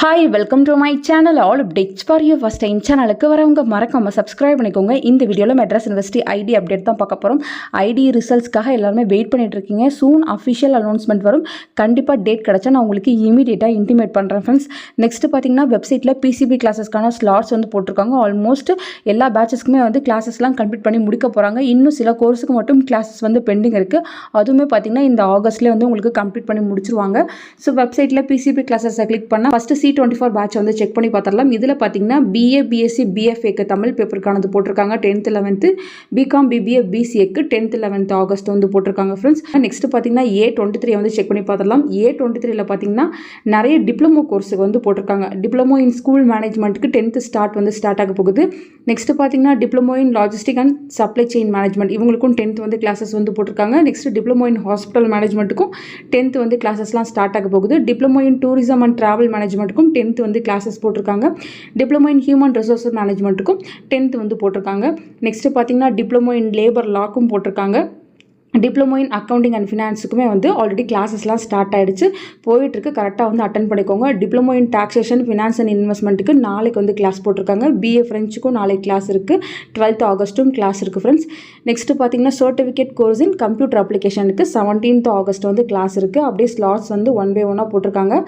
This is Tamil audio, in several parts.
Hi welcome to my channel all updates for you first time சேனலுக்கு வரவங்க மறக்காம சப்ஸ்கிரைப் பண்ணிக்கோங்க. இந்த வீடியோவில் மெட்ராஸ் யூனிவர்சிட்டி ஐடி அப்டேட் தான் பார்க்க போகிறோம். ஐடி ரிசல்ட்ஸ்க்காக எல்லாருமே வெயிட் பண்ணிட்டு இருக்கீங்க. சூன் அஃபிஷியல் அனௌன்ஸ்மெண்ட் வரும். கண்டிப்பாக டேட் கிடச்சா நான் உங்களுக்கு இமீடியட்டாக இன்டிமேட் பண்ணுறேன் ஃப்ரெண்ட்ஸ். நெக்ஸ்ட் பார்த்தீங்கன்னா வெப்சைட்டில் பிசிபி கிளாஸஸ்க்கான ஸ்லாட்ஸ் வந்து போட்டிருக்காங்க. ஆல்மோஸ்ட் எல்லா பேட்சஸ்க்குமே வந்து கிளாஸஸ்லாம் கம்ப்ளீட் பண்ணி முடிக்க போகிறாங்க. இன்னும் சில கோர்ஸுக்கு மட்டும் கிளாஸஸ் வந்து பெண்டிங் இருக்குது. அதுவுமே பார்த்தீங்கன்னா இந்த ஆகஸ்ட்லேயே வந்து உங்களுக்கு கம்ப்ளீட் பண்ணி முடிச்சிருவாங்க. ஸோ வெப்சைட்டில் பிசிபி கிளாஸஸை கிளிக் பண்ணால் ஃபஸ்ட்டு C24 பேட்ச் வந்து செக் பண்ணி பார்த்துடலாம். இதில் பார்த்தீங்கன்னா BA BSc BFAக்கு தமிழ் பேப்பருக்கானது போட்டிருக்காங்க 10th 11th, BCom BBA BCAக்கு 10th 11th August வந்து போட்டிருக்காங்க ஃப்ரெண்ட்ஸ். நெக்ஸ்ட் பார்த்தீங்கன்னா A23 வந்து செக் பண்ணி பார்த்துடலாம். A23ல் பார்த்தீங்கன்னா நிறைய டிப்ளமோ கோர்ஸுக்கு வந்து போட்டிருக்காங்க. டிப்ளமோ இன் ஸ்கூல் மேனேஜ்மெண்ட்டுக்கு 10th வந்து ஸ்டார்ட் ஆக போகுது. நெக்ஸ்ட் பார்த்தீங்கன்னா diploma in logistic and supply chain management இவங்களுக்கும் 10th வந்து கிளாஸஸ் வந்து போட்டிருக்காங்க. நெக்ஸ்ட் டிப்ளமோ இன் ஹாஸ்பிட்டல் மேனேஜ்மெண்ட்டுக்கும் 10th வந்து கிளாஸஸ்லாம் ஸ்டார்ட் ஆக போகுது. Diploma in tourism and travel மேனேஜ்மெண்ட்டுக்கும் 10th வந்து கிளாஸஸ் போட்டிருக்காங்க. டிப்ளமோ இன் ஹியூமன் ரிசோர்ஸ் மேனேஜ்மெண்ட்டுக்கும் 10th வந்து போட்டிருக்காங்க. நெக்ஸ்ட் பார்த்தீங்கன்னா டிப்ளமோ இன் லேபர் லாக்கும் போட்டிருக்காங்க. டிப்ளமோ இன் அக்கௌண்டிங் அண்ட் ஃபினான்ஸுக்குமே வந்து ஆல்ரெடி கிளாஸஸ்லாம் ஸ்டார்ட் ஆகிடுச்சு, போயிட்டுருக்கு. கரெக்டாக வந்து அட்டன் பண்ணிக்கோங்க. Diploma in taxation finance and இன்வெஸ்ட்மெண்ட்டுக்கு நாளைக்கு வந்து கிளாஸ் போட்டிருக்காங்க. BA ஃப்ரெஞ்சுக்கும் நாளைக்கு கிளாஸ் இருக்குது. 12th ஆகஸ்ட்டும் கிளாஸ் இருக்குது ஃப்ரெண்ட்ஸ். நெக்ஸ்ட்டு பார்த்தீங்கன்னா சர்டிஃபிகேட் கோர்ஸ் இன் கம்ப்யூட்டர் அப்ளிகேஷனுக்கு 17th ஆகஸ்ட் வந்து கிளாஸ் இருக்குது. அப்படியே ஸ்லாட்ஸ் வந்து 1 by 1 போட்டிருக்காங்க.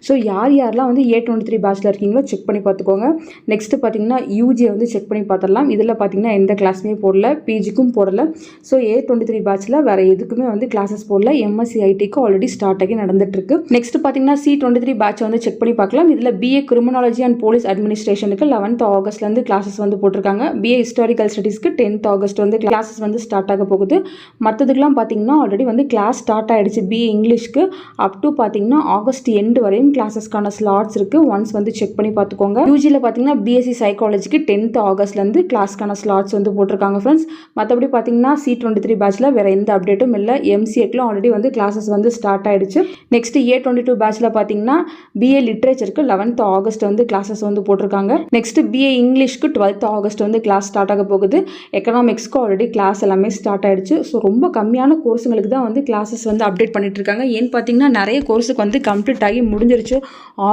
ஸோ யாரெல்லாம் வந்து A23 பேட்சில் இருக்கீங்களோ செக் பண்ணி பார்த்துக்கோங்க. நெக்ஸ்ட்டு பார்த்தீங்கன்னா UG வந்து செக் பண்ணி பார்த்துடலாம். இதில் பார்த்தீங்கன்னா எந்த கிளாஸுமே போடல, PGக்கும் போடலை. ஸோ A23 பேட்சில் வேறு எதுக்குமே வந்து கிளாஸஸ் போடல. MSc ITக்கு ஆல்ரெடி ஸ்டார்ட் ஆகி நடந்துட்டுருக்கு. நெக்ஸ்ட் பார்த்தீங்கன்னா C23 பேட்ச் வந்து செக் பண்ணி பார்க்கலாம். இதில் BA கிரிமினாலஜி அண்ட் போலீஸ் அட்மினிஸ்ட்ரேஷனுக்கு 11th ஆகஸ்ட்லேருந்து கிளாஸஸ் வந்து போட்டிருக்காங்க. BA ஹிஸ்டாரிக்கல் ஸ்டடீஸ்க்கு 10th ஆகஸ்ட் வந்து கிளாஸஸ் வந்து ஸ்டார்ட் ஆக போகுது. மற்றதுக்கெலாம் பார்த்தீங்கன்னா ஆல்ரெடி வந்து கிளாஸ் ஸ்டார்ட் ஆகிடுச்சு. BA இங்கிலீஷ்க்கு அப் டு பார்த்தீங்கன்னா ஆகஸ்ட் எண்டு வரையும் கிளாஸஸ்க்கான ஸ்லாட்ஸ் இருக்குது. ஒன்ஸ் வந்து செக் பண்ணி பார்த்துக்கோங்க. UGயில் பார்த்தீங்கன்னா BSc சைக்காலஜிக்கு 10th ஆகஸ்ட்லேருந்து கிளாஸ்க்கான ஸ்லாட்ஸ் வந்து போட்டிருக்காங்க ஃப்ரெண்ட்ஸ். மற்றபடி பார்த்தீங்கன்னா C23 பேட்சில் வேறு எந்த அப்டேட்டும் இல்லை. MCAக்குலாம் ஆல்ரெடி வந்து கிளாஸஸ் வந்து ஸ்டார்ட் ஆகிடுச்சு. நெக்ஸ்ட் A22 பேட்சில் பார்த்தீங்கன்னா BA லிட்ரேச்சருக்கு 11th ஆகஸ்ட் வந்து கிளாஸஸ் வந்து போட்டிருக்காங்க. நெக்ஸ்ட் BA இங்கிலீஷ்க்கு 12th ஆகஸ்ட் வந்து கிளாஸ் ஸ்டார்ட் ஆக போகுது. எக்கனாமிக்ஸ்க்கு ஆல்ரெடி கிளாஸ் எல்லாமே ஸ்டார்ட் ஆகிடுச்சு. ஸோ ரொம்ப கம்மியான கோர்ஸுங்களுக்கு தான் வந்து கிளாஸஸ் வந்து அப்டேட் பண்ணிட்டு இருக்காங்க. ஏன்னு பார்த்தீங்கன்னா நிறைய கோர்ஸுக்கு வந்து கம்ப்ளீட் ஆகி முடிஞ்சிருச்சு.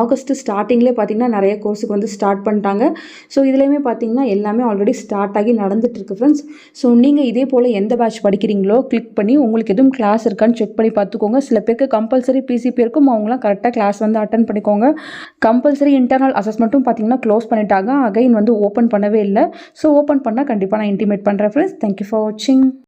ஆகஸ்ட் ஸ்டார்டிங்லேயே பார்த்தீங்கன்னா நிறைய கோர்ஸுக்கு வந்து ஸ்டார்ட் பண்ணிட்டாங்க. ஸோ இதுலேயுமே பார்த்தீங்கன்னா எல்லாமே ஆல்ரெடி ஸ்டார்ட் ஆகி நடந்துட்டு இருக்கு ஃப்ரெண்ட்ஸ். ஸோ நீங்கள் இதே போல் எந்த பேட்ச் படிக்கிறீங்களோ கிளிக் பண்ணி உங்களுக்கு எதுவும் கிளாஸ் இருக்கான்னு செக் பண்ணி பார்த்துக்கோங்க. சில பேருக்கு கம்பல்சரி PCP இருக்கும், அவங்களாம் கரெக்டாக கிளாஸ் வந்து அட்டன் பண்ணிக்கோங்க. கம்பல்சரி இன்டர்னல் அசஸ்மெண்ட்டும் பார்த்தீங்கன்னா க்ளோஸ் பண்ணிட்டாங்க. அகைன் வந்து ஓப்பன் பண்ணவே இல்லை. ஸோ ஓப்பன் பண்ணால் கண்டிப்பாக நான் இன்டிமேட் பண்ணுறேன் ஃப்ரெண்ட்ஸ். தேங்க்யூ ஃபார் வாட்சிங்.